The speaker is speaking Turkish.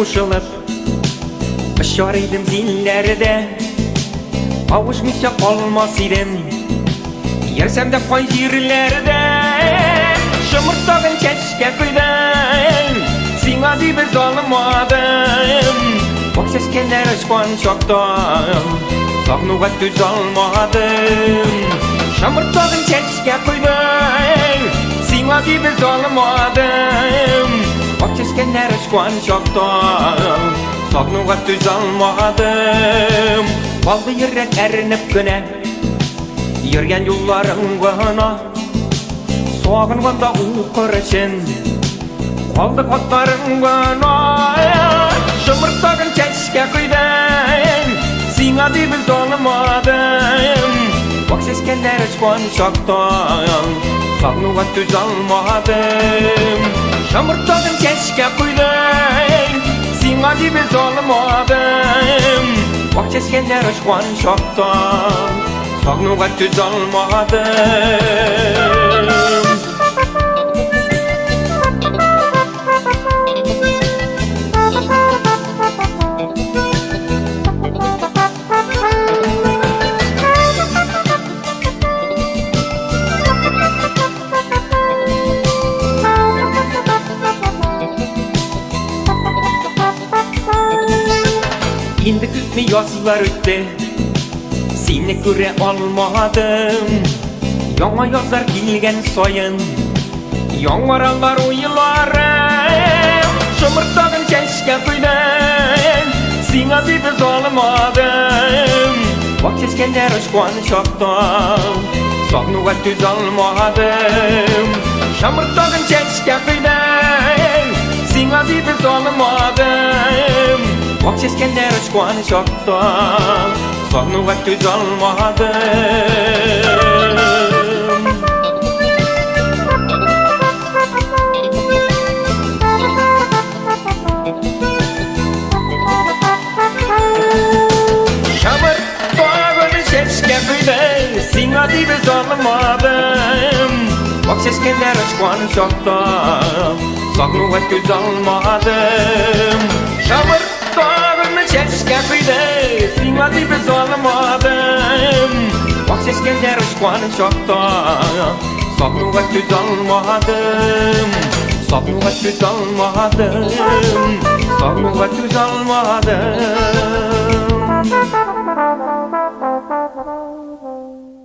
kuşulup Aşar idim dillerde Kavuşmuşa kalmaz idim Yersem de koy yerlerde Şımırtağın çeşke kuydan Sina dibi zalmadım Bak seskenler aşkwan çoktan Sağnuğa düz almadım Şımırtağın çeşke kuydan Sina dibi zalmadım Bak seskenler aşkwan çoktan Sağnuğa düz almadım Baldı yürek erinip güne Yürgen yolların bana Soğanğanda uğur için Kaldı katların bana Şımırtağın çeşke kuydan Sina dibi zalmadım Bak seskenler aşkwan çoktan Sağnuğa düz almadım Şımırtağın çeşke kuydan Sina dibi zalmadım Bak seskenler aşkwan çoktan Sağnuğa düz almadım Indi kütmi yazlar öttü Seni göre almadım Yağma yazlar kilgen soyun Yağmaralar uyularım Şımırtağın çeşke kuydan Sina dibi zalmadım Bak seskenler aşkwan çoktan Sağnuğa düz almadım Şımırtağın çeşke kuydan Sina dibi zalmadım Bak seskenler aşkwan çoktan Sağnuğa düz almadım Şımırtağın çeşke kuydan Sina dibi zalmadım Bak seskenler aşkwan çoktan Sağnuğa düz almadım Şımırtağın çeşke kuydan Sina dibi zalmadım Bak seskenler aşkwan çoktan Sağnuğa düz almadım Sağnuğa düz almadım Sağnuğa düz almadım